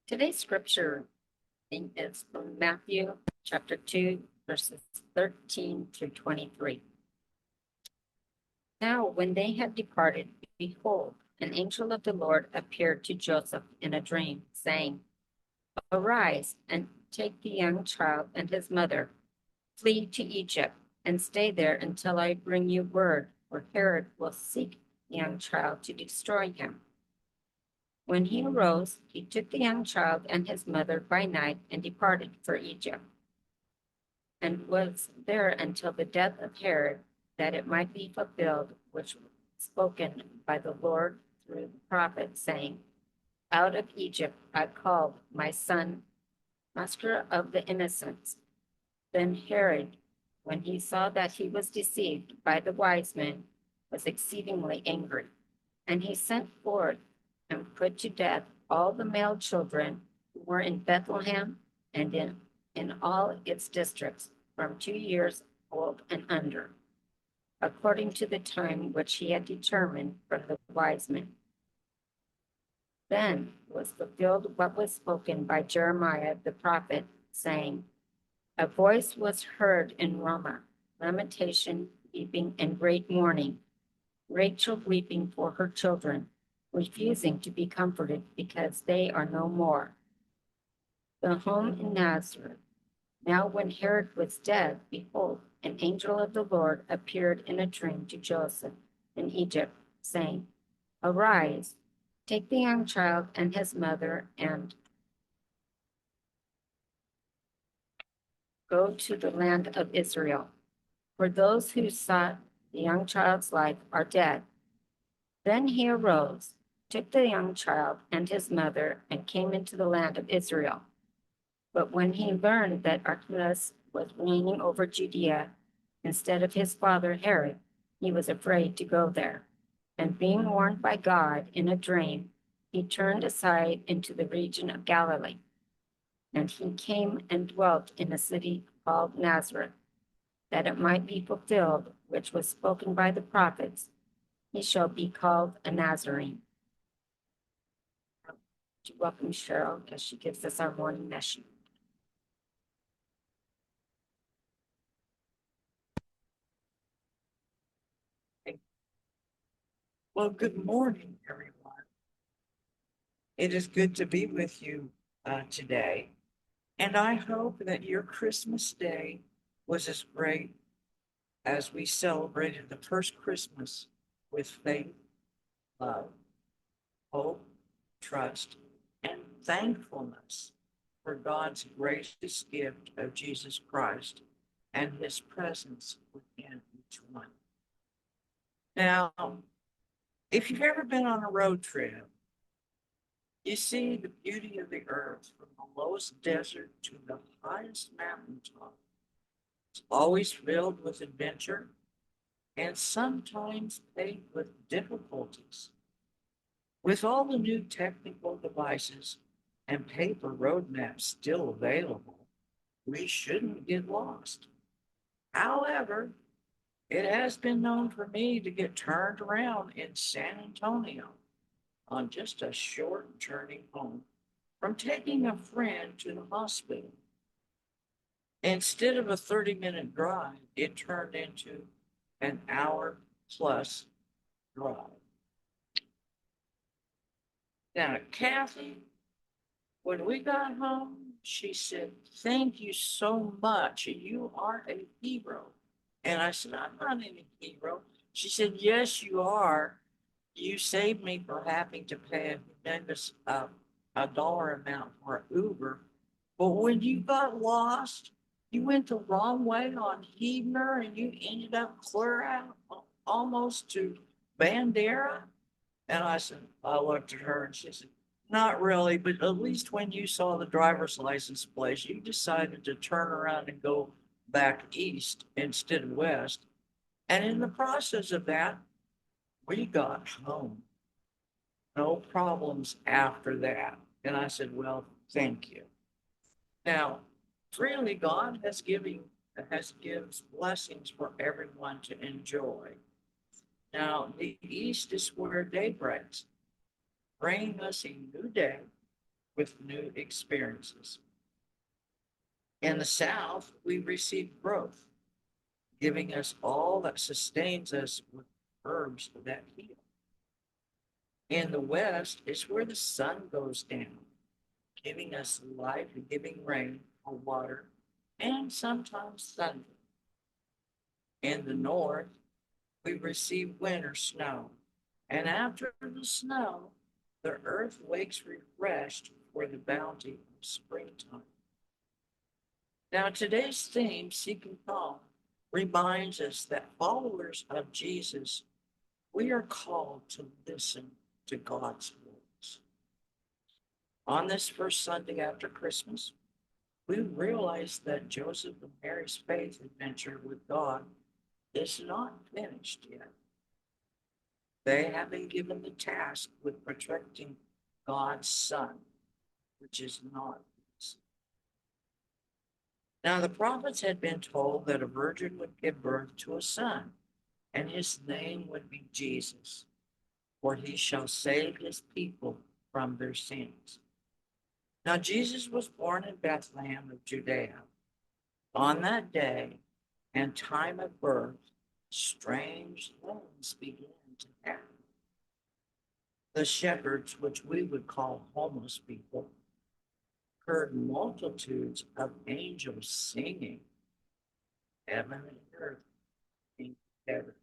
Today's scripture is from Matthew chapter 2, verses 13 through 23. Now, when they had departed, behold, an angel of the Lord appeared to Joseph in a dream, saying, Arise and take the young child and his mother, flee to Egypt, and stay there until I bring you word, for Herod will seek the young child to destroy him. When he arose, he took the young child and his mother by night and departed for Egypt, and was there until the death of Herod, that it might be fulfilled which was spoken by the Lord through the prophet, saying, Out of Egypt I called my son, master of the innocents. Then Herod, when he saw that he was deceived by the wise men, was exceedingly angry, and he sent forth and put to death all the male children who were in Bethlehem and in all its districts from 2 years old and under, according to the time which he had determined from the wise men. Then was fulfilled what was spoken by Jeremiah the prophet, saying, A voice was heard in Ramah, lamentation, weeping, and great mourning, Rachel weeping for her children, refusing to be comforted because they are no more. The home in Nazareth. Now when Herod was dead, behold, an angel of the Lord appeared in a dream to Joseph in Egypt, saying, Arise, take the young child and his mother, and go to the land of Israel, for those who sought the young child's life are dead. Then he arose, took the young child and his mother, and came into the land of Israel. But when he learned that Archelaus was reigning over Judea instead of his father Herod, he was afraid to go there. And being warned by God in a dream, he turned aside into the region of Galilee. And he came and dwelt in a city called Nazareth, that it might be fulfilled which was spoken by the prophets, he shall be called a Nazarene. To welcome Cheryl as she gives us our morning message. Well, good morning, everyone. It is good to be with you today. And I hope that your Christmas day was as great as we celebrated the first Christmas with faith, love, hope, trust, and thankfulness for God's gracious gift of Jesus Christ and his presence within each one. Now, if you've ever been on a road trip, you see the beauty of the earth from the lowest desert to the highest mountaintop. It's always filled with adventure and sometimes paved with difficulties. With all the new technical devices and paper roadmaps still available, we shouldn't get lost. However, it has been known for me to get turned around in San Antonio on just a short journey home from taking a friend to the hospital. Instead of a 30-minute drive, it turned into an hour plus drive. Now, Kathy, when we got home, she said, Thank you so much. You are a hero. And I said, I'm not any hero. She said, Yes, you are. You saved me from having to pay a tremendous a dollar amount for Uber. But when you got lost, you went the wrong way on Heber and you ended up clear out almost to Bandera. And I looked at her and she said, Not really, but at least when you saw the driver's license plate, you decided to turn around and go back east instead of west. And in the process of that, we got home. No problems after that. And I said, Well, thank you. Now, freely God has gives blessings for everyone to enjoy. Now, the east is where day breaks, bringing us a new day with new experiences. In the South, we receive growth, giving us all that sustains us with herbs that heal. In the West, it's where the sun goes down, giving us life, giving rain or water, and sometimes thunder. In the North, we receive winter snow, and after the snow, the earth wakes refreshed for the bounty of springtime. Now, today's theme, Seeking Calm, reminds us that followers of Jesus, we are called to listen to God's voice. On this first Sunday after Christmas, we realize that Joseph and Mary's faith adventure with God is not finished yet. They have been given the task with protecting God's son, which is not easy. Now, the prophets had been told that a virgin would give birth to a son, and his name would be Jesus, for he shall save his people from their sins. Now, Jesus was born in Bethlehem of Judea. On that day and time of birth, strange things began to happen. The shepherds, which we would call homeless people, heard multitudes of angels singing. Heaven and earth came together,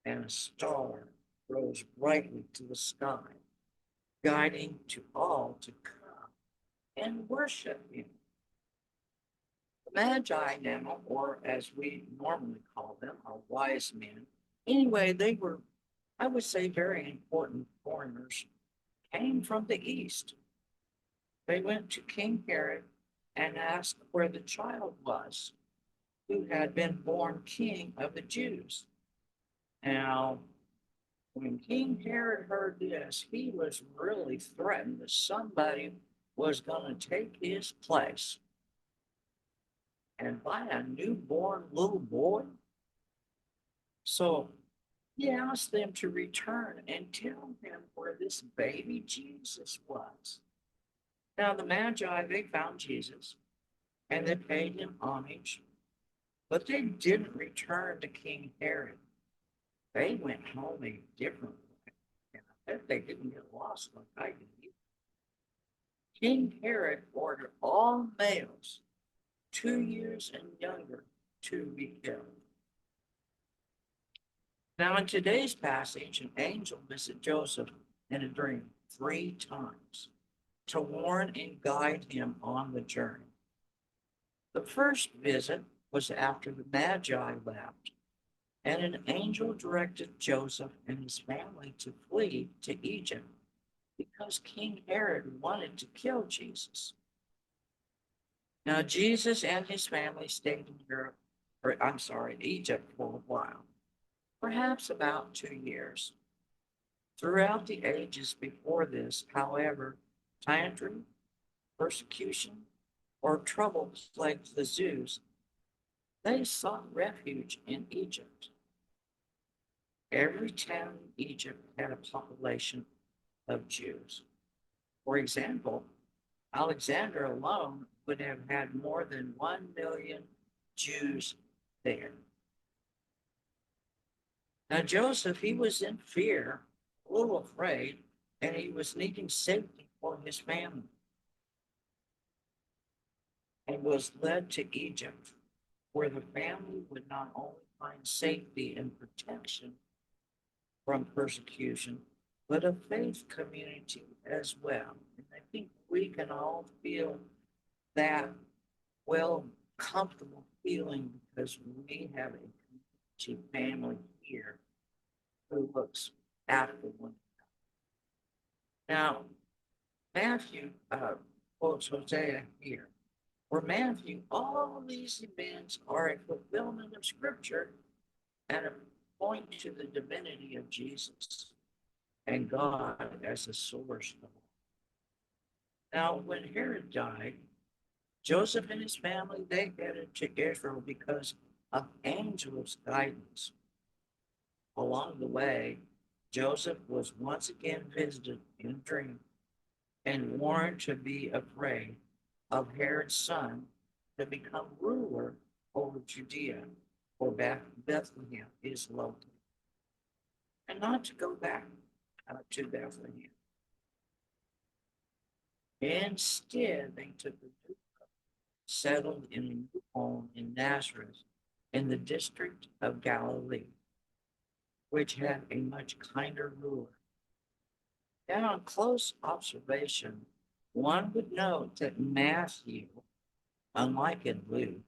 and a star rose brightly to the sky, guiding to all to come and worship him. The Magi now, or as we normally call them, are wise men. Anyway, they were, I would say, very important foreigners, came from the east. They went to King Herod and asked where the child was, who had been born king of the Jews. Now, when King Herod heard this, he was really threatened that somebody was going to take his place. And by a newborn little boy. So he asked them to return and tell him where this baby Jesus was. Now the Magi, they found Jesus and they paid him homage, but they didn't return to King Herod. They went home a different way, and I bet they didn't get lost like I did. King Herod ordered all males 2 years and younger to be killed. Now, in today's passage, an angel visited Joseph in a dream 3 times to warn and guide him on the journey. The first visit was after the Magi left, and an angel directed Joseph and his family to flee to Egypt because King Herod wanted to kill Jesus. Now, Jesus and his family stayed in Egypt for a while, perhaps about 2 years. Throughout the ages before this, however, tyranny, persecution, or trouble plagued the Jews. They sought refuge in Egypt. Every town in Egypt had a population of Jews. For example, Alexander alone would have had more than 1 million Jews there. Now, Joseph, he was in fear, a little afraid, and he was needing safety for his family, and was led to Egypt, where the family would not only find safety and protection from persecution, but a faith community as well. And I think we can all feel that comfortable feeling because we have a community family here who looks after one another. Now, Matthew quotes Hosea here. For Matthew, all these events are a fulfillment of Scripture and a point to the divinity of Jesus and God as the source of all. Now, when Herod died, Joseph and his family, they headed to Israel because of angels' guidance. Along the way, Joseph was once again visited in a dream and warned to be afraid of Herod's son to become ruler over Judea, for Bethlehem is local, and not to go back to Bethlehem. Instead, they took a new settled in a new home in Nazareth, in the district of Galilee, which had a much kinder ruler. And on close observation, one would note that Matthew, unlike in Luke,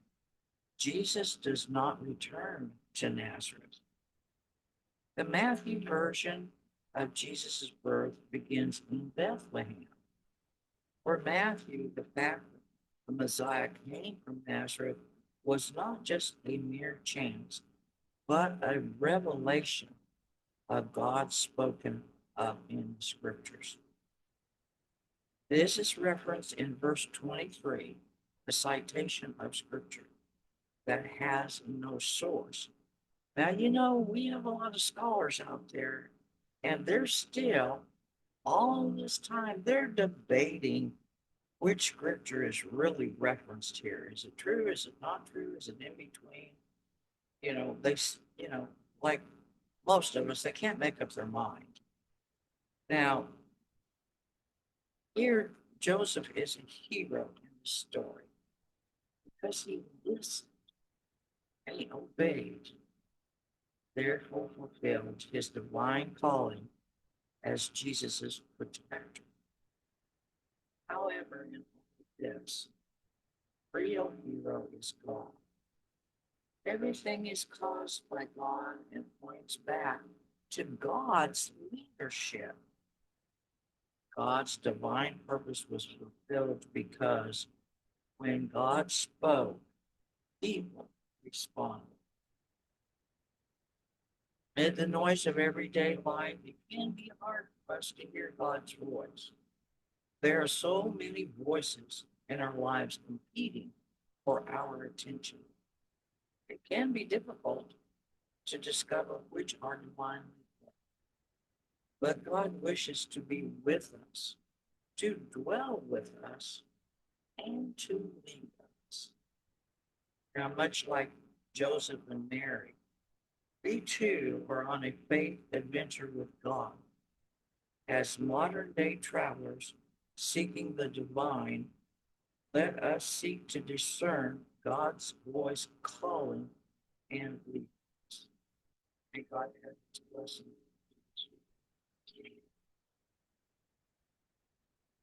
Jesus does not return to Nazareth. The Matthew version of Jesus' birth begins in Bethlehem. For Matthew, the fact that the Messiah came from Nazareth was not just a mere chance, but a revelation of God spoken of in the scriptures. This is referenced in verse 23, a citation of scripture that has no source. Now, we have a lot of scholars out there, and they're still, all this time, they're debating which scripture is really referenced here. Is it true? Is it not true? Is it in between? Like most of us, they can't make up their mind. Now, here, Joseph is a hero in the story because he listened and he obeyed, therefore fulfilled his divine calling as Jesus' protector. However, in this, real hero is God. Everything is caused by God and points back to God's leadership. God's divine purpose was fulfilled because when God spoke, people responded. Amid the noise of everyday life, it can be hard for us to hear God's voice. There are so many voices in our lives competing for our attention. It can be difficult to discover which are divinely led. But God wishes to be with us, to dwell with us, and to lead us. Now, much like Joseph and Mary, we too are on a faith adventure with God. As modern day travelers seeking the divine, let us seek to discern God's voice calling and leading us. May God have his blessing.